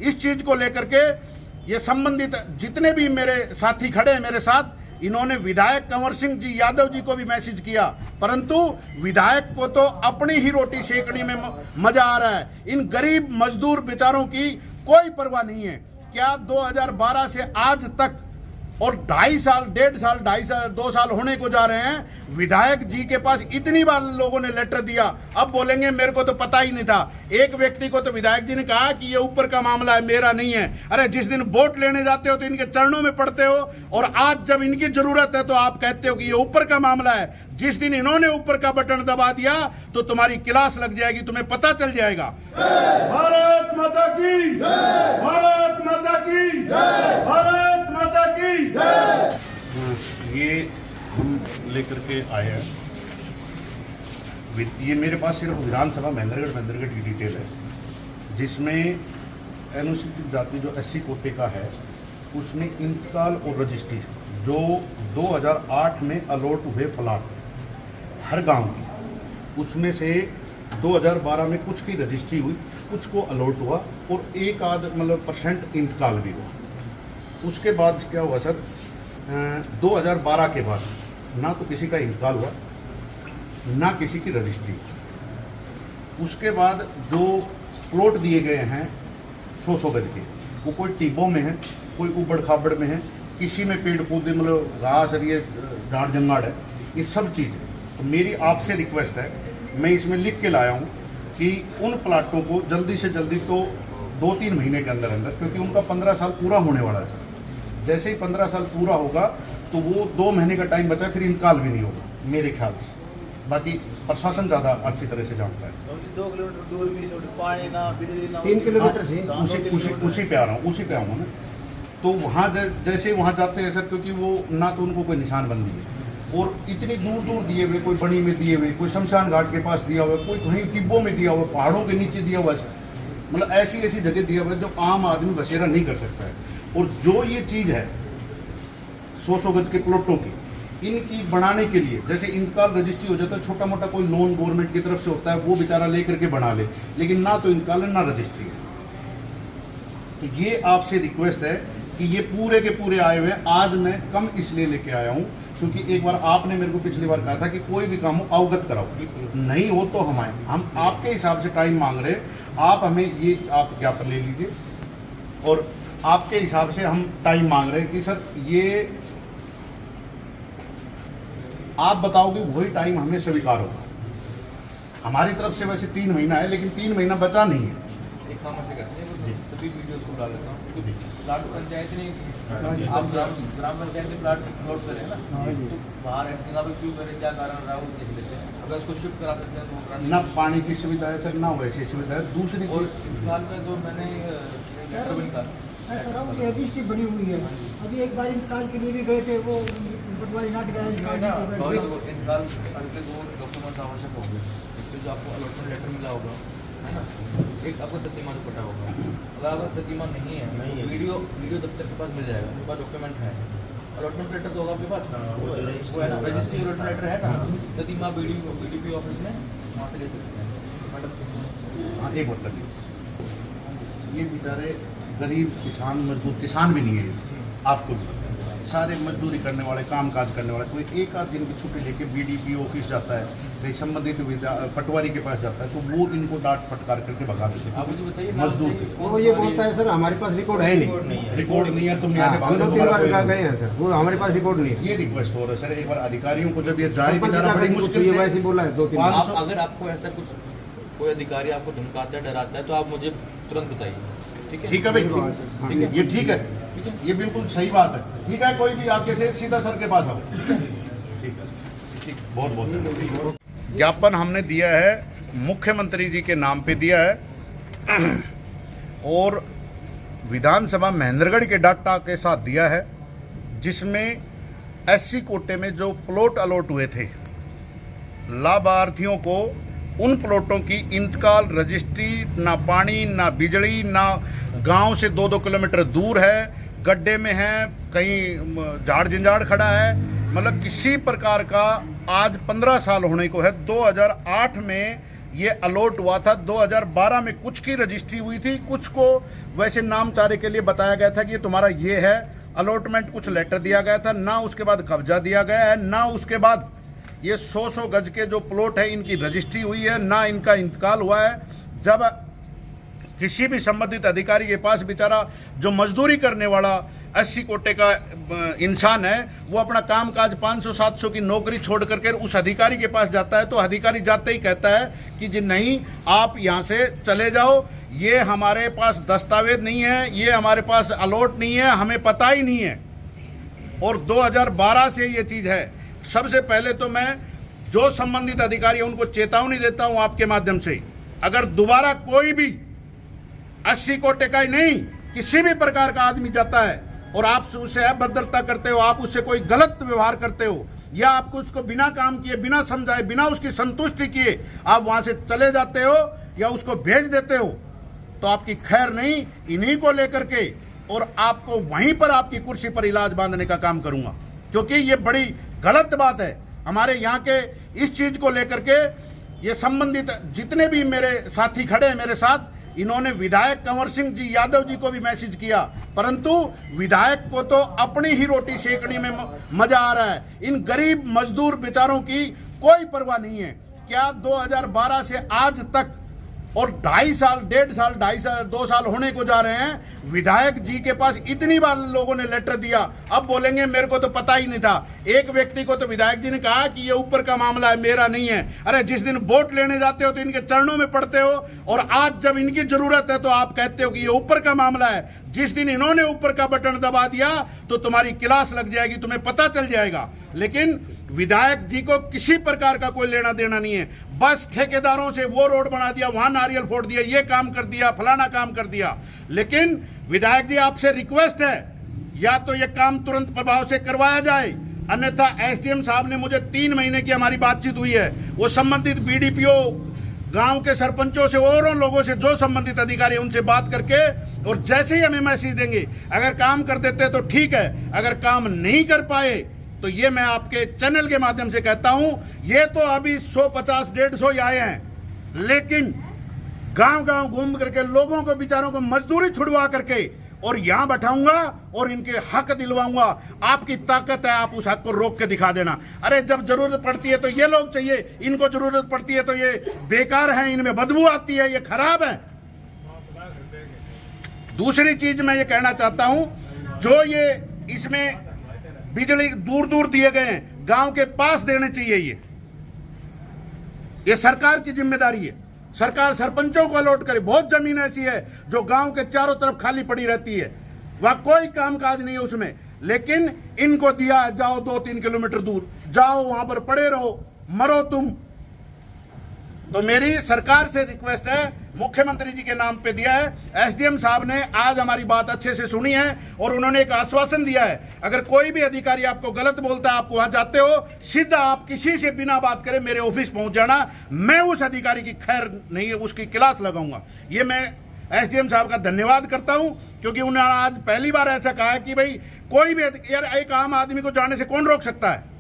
इस चीज को लेकर के ये संबंधित जितने भी मेरे साथी खड़े हैं मेरे साथ, इन्होंने विधायक कंवर सिंह जी यादव जी को भी मैसेज किया, परंतु विधायक को तो अपनी ही रोटी सेकने में मजा आ रहा है। इन गरीब मजदूर बेचारों की कोई परवाह नहीं है। क्या 2012 से आज तक और 2.5 साल 2 साल होने को जा रहे हैं, विधायक जी के पास इतनी बार लोगों ने लेटर दिया, अब बोलेंगे मेरे को तो पता ही नहीं था। एक व्यक्ति को तो विधायक जी ने कहा कि ये ऊपर का मामला है, मेरा नहीं है। अरे जिस दिन वोट लेने जाते हो तो इनके चरणों में पड़ते हो, और आज जब इनकी जरूरत है तो आप कहते हो कि ये ऊपर का मामला है। जिस दिन इन्होंने ऊपर का बटन दबा दिया तो तुम्हारी क्लास लग जाएगी, तुम्हें पता चल जाएगा। भारत माता की, भारत माता की, भारत माता की। ये हम लेकर के आए हैं, ये मेरे पास सिर्फ विधानसभा महेंद्रगढ़ की डिटेल है, जिसमें अनुसूचित जाति जो SC कोटे का है उसमें इंतकाल और रजिस्ट्री जो 2008 में अलॉट हुए प्लाट हर गांव की, उसमें से 2012 में कुछ की रजिस्ट्री हुई, कुछ को अलॉट हुआ और एक आध % इंतकाल भी हुआ। उसके बाद क्या हुआ सर, 2012 के बाद ना तो किसी का इंतकाल हुआ ना किसी की रजिस्ट्री। उसके बाद जो प्लॉट दिए गए हैं 100 गज के, वो कोई टिब्बों में है, कोई उबड़ खाबड़ में है, किसी में पेड़ पौधे घास और ये झाड़ जंगाड़ है, ये सब चीज़ है। तो मेरी आपसे रिक्वेस्ट है, मैं इसमें लिख के लाया हूँ कि उन प्लाटों को जल्दी से जल्दी तो 2-3 महीने के अंदर अंदर, क्योंकि उनका 15 साल पूरा होने वाला है सर। जैसे ही 15 साल पूरा होगा तो वो 2 महीने का टाइम बचा, फिर इंतकाल भी नहीं होगा मेरे ख्याल से। बाकी प्रशासन ज़्यादा अच्छी तरह से जानता है। 2 किलोमीटर दूर भी पानी ना बिजली ना 3 किलोमीटर से उसी पे आ रहा हूँ, उसी पे आऊँगा मैं। तो वहाँ जैसे वहाँ जाते हैं सर, क्योंकि वो ना तो उनको कोई निशानबंदी है, और इतनी दूर दूर दिए हुए, कोई बड़ी में दिए हुए, कोई शमशान घाट के पास दिया हुआ, कोई कहीं टिब्बों में दिया हुआ, पहाड़ों के नीचे दिया हुआ, ऐसी ऐसी जगह दिया हुआ है जो आम आदमी बसेरा नहीं कर सकता है। और जो ये चीज़ है 100 गज के प्लॉटों की, इनकी बनाने के लिए जैसे इंतकाल रजिस्ट्री हो जाता है, छोटा मोटा कोई लोन गवर्नमेंट की तरफ से होता है, वो बेचारा लेकर के बना ले, लेकिन ना तो इंतकाल है ना रजिस्ट्री है। तो ये आपसे रिक्वेस्ट है कि ये पूरे के पूरे आए हुए हैं। आज मैं कम इसलिए लेके आया हूँ क्योंकि एक बार आपने मेरे को पिछली बार कहा था कि कोई भी काम हो अवगत कराओ, नहीं हो तो हम आए। हम आपके हिसाब से टाइम मांग रहे, आप हमें ये आप ज्ञापन ले लीजिए, और आपके हिसाब से हम टाइम मांग रहे हैं कि सर ये आप बताओगे वही टाइम हमें स्वीकार होगा। हमारी तरफ से वैसे 3 महीना है, लेकिन 3 महीना बचा नहीं है। एक काम ऐसे करते हैं, सभी वीडियोस को डाल देता हूँ। प्लाट पंचायत ने आप ग्राम पंचायत ने प्लाट नोट करें ना, तो बाहर ऐसे ना क्यों करें, क्या कारण रहा वो देख लेते हैं। अगर उसको शिफ्ट करा सकते हैं तो ना पानी की सुविधा है सर, ना वैसी सुविधा है। दूसरी और फिलहाल में तो मैंने रजिस्ट्री बनी हुई है। अभी एक बार इंतकाल के लिए भी गए थे, वो पटवारी नाट इंतकाल अगले 2 डॉक्यूमेंट्स आवश्यक होंगे। तो जो आपको अलॉटमेंट लेटर मिला होगा है ना, एक आपको तर्तीमान पटा होगा। अगर आपका तर्तीमान नहीं है, वीडियो दफ्तर के पास मिल जाएगा, उनके पास डॉक्यूमेंट है। अलॉटमेंट लेटर तो होगा आपके पास, वो है ना, रजिस्ट्री अलॉटमेंट लेटर है ना, तर्तीमा BDP ऑफिस में वहाँ से ले सकते हैं। मैडम हाँ, एक मतलब ये बेचारे गरीब किसान मजदूर, किसान भी नहीं है, आपको सारे मजदूरी करने वाले, काम काज करने वाले, कोई एक आध दिन की छुट्टी लेके BDP ऑफिस जाता है, कहीं संबंधित पटवारी के पास जाता है, तो वो इनको डांट फटकार करके भगा देते हैं। आप मुझे बताइए मजदूर वो ये बोलता है सर हमारे पास रिकॉर्ड है नहीं, रिकॉर्ड नहीं है, तुम यहाँ हम 2-3 बार गए हैं सर, वो हमारे पास रिकॉर्ड नहीं है। ये रिक्वेस्ट हो रहा है सर, एक बार अधिकारियों को जब ये जाए, बेचारा बड़ी मुश्किल से वैसे बोला है 2-3 बार। अगर आपको ऐसा कुछ कोई अधिकारी आपको धमकाता है, डराता है, तो आप मुझे तुरंत बताइए। ठीक है भाई, ठीक है, ये ठीक है, ये बिल्कुल सही बात है। ठीक है, कोई भी आके से सीधा सर के पास आओ। ठीक है, बहुत बहुत ज्ञापन हमने दिया है, मुख्यमंत्री जी के नाम पे दिया है और विधानसभा महेंद्रगढ़ के डाटा के साथ दिया है, जिसमें SC कोटे में जो प्लॉट अलॉट हुए थे, लाभार्थियों को उन प्लॉटों की इंतकाल रजिस्ट्री, ना पानी ना बिजली, ना गांव से 2-2 किलोमीटर दूर है, गड्ढे में है, कहीं झाड़ झंझाड़ खड़ा है, किसी प्रकार का आज 15 साल होने को है। 2008 में ये अलॉट हुआ था 2012 में। कुछ की रजिस्ट्री हुई थी, कुछ को वैसे नामचारे के लिए बताया गया था कि ये तुम्हारा ये है। अलॉटमेंट कुछ लेटर दिया गया था, ना उसके बाद कब्जा दिया गया है, ना उसके बाद ये 100 गज के जो प्लॉट है इनकी रजिस्ट्री हुई है, ना इनका इंतकाल हुआ है। जब किसी भी संबंधित अधिकारी के पास बेचारा जो मजदूरी करने वाला 80 कोटे का इंसान है, वो अपना कामकाज 500-700 की नौकरी छोड़ करके उस अधिकारी के पास जाता है, तो अधिकारी जाते ही कहता है कि जी नहीं, आप यहाँ से चले जाओ, ये हमारे पास दस्तावेज नहीं है, ये हमारे पास अलॉट नहीं है, हमें पता ही नहीं है। और 2012 से ये चीज़ है। सबसे पहले तो मैं जो संबंधित अधिकारी है उनको चेतावनी देता हूँ आपके माध्यम से, अगर दोबारा कोई भी 80 कोटे का ही नहीं किसी भी प्रकार का आदमी जाता है और आप उससे अभद्रता करते हो, आप उससे कोई गलत व्यवहार करते हो, या आपको उसको बिना काम किए, बिना समझाए, बिना उसकी संतुष्टि किए आप वहां से चले जाते हो या उसको भेज देते हो, तो आपकी खैर नहीं। इन्हीं को लेकर के और आपको वहीं पर आपकी कुर्सी पर इलाज बांधने का काम करूंगा, क्योंकि ये बड़ी गलत बात है। हमारे यहाँ के इस चीज को लेकर के ये संबंधित जितने भी मेरे साथी खड़े हैं मेरे साथ, इन्होंने विधायक कंवर सिंह जी यादव जी को भी मैसेज किया, परंतु विधायक को तो अपनी ही रोटी सेकने में मजा आ रहा है। इन गरीब मजदूर बेचारों की कोई परवाह नहीं है। क्या 2012 से आज तक और 2.5 साल 2 साल होने को जा रहे हैं, विधायक जी के पास इतनी बार लोगों ने लेटर दिया, अब बोलेंगे मेरे को तो पता ही नहीं था। एक व्यक्ति को तो विधायक जी ने कहा कि ये ऊपर का मामला है, मेरा नहीं है। अरे जिस दिन वोट लेने जाते हो तो इनके चरणों में पड़ते हो, और आज जब इनकी जरूरत है तो आप कहते हो कि ये ऊपर का मामला है। जिस दिन इन्होंने ऊपर का बटन दबा दिया तो तुम्हारी क्लास लग जाएगी, तुम्हें पता चल जाएगा। लेकिन विधायक जी को किसी प्रकार का कोई लेना देना नहीं है। बस ठेकेदारों से वो रोड बना दिया, वहां नारियल फोड़ दिया, ये काम कर दिया, फलाना काम कर दिया। लेकिन विधायक जी आपसे रिक्वेस्ट है, या तो ये काम तुरंत प्रभाव से करवाया जाए, अन्यथा एसडीएम साहब ने मुझे 3 महीने की हमारी बातचीत हुई है, वो संबंधित बीडीपीओ, गांव के सरपंचों से और उन लोगों से जो संबंधित अधिकारी उनसे बात करके, और जैसे ही हमें मैसेज देंगे, अगर काम कर देते तो ठीक है, अगर काम नहीं कर पाए तो ये मैं आपके चैनल के माध्यम से कहता हूं, ये तो अभी 150-150 ही आए हैं, लेकिन गांव-गांव घूम करके लोगों को, बेचारों को मजदूरी छुड़वा करके और यहां बैठाऊंगा और इनके हक दिलवाऊंगा। आपकी ताकत है, आप उस हक को रोक के दिखा देना। अरे जब जरूरत पड़ती है तो ये लोग चाहिए, इनको जरूरत पड़ती है तो ये बेकार हैं, इनमें बदबू आती है, ये खराब है। दूसरी चीज मैं ये कहना चाहता हूं, जो ये इसमें बिजली दूर दूर दिए गए हैं, गांव के पास देने चाहिए। ये सरकार की जिम्मेदारी है, सरकार सरपंचों को अलॉट करे। बहुत जमीन ऐसी है जो गांव के चारों तरफ खाली पड़ी रहती है, वहां कोई कामकाज नहीं है उसमें, लेकिन इनको दिया है, जाओ 2-3 किलोमीटर दूर जाओ, वहां पर पड़े रहो, मरो तुम। तो मेरी सरकार से रिक्वेस्ट है, मुख्यमंत्री जी के नाम पे दिया है। एसडीएम साहब ने आज हमारी बात अच्छे से सुनी है और उन्होंने एक आश्वासन दिया है, अगर कोई भी अधिकारी आपको गलत बोलता है, आप वहां जाते हो, सीधा आप किसी से बिना बात करे मेरे ऑफिस पहुंच जाना, मैं उस अधिकारी की खैर नहीं है, उसकी क्लास लगाऊंगा। ये मैं एसडीएम साहब का धन्यवाद करता हूं, क्योंकि उन्होंने आज पहली बार ऐसा कहा है कि भाई कोई भी, यार एक आम आदमी को जाने से कौन रोक सकता है।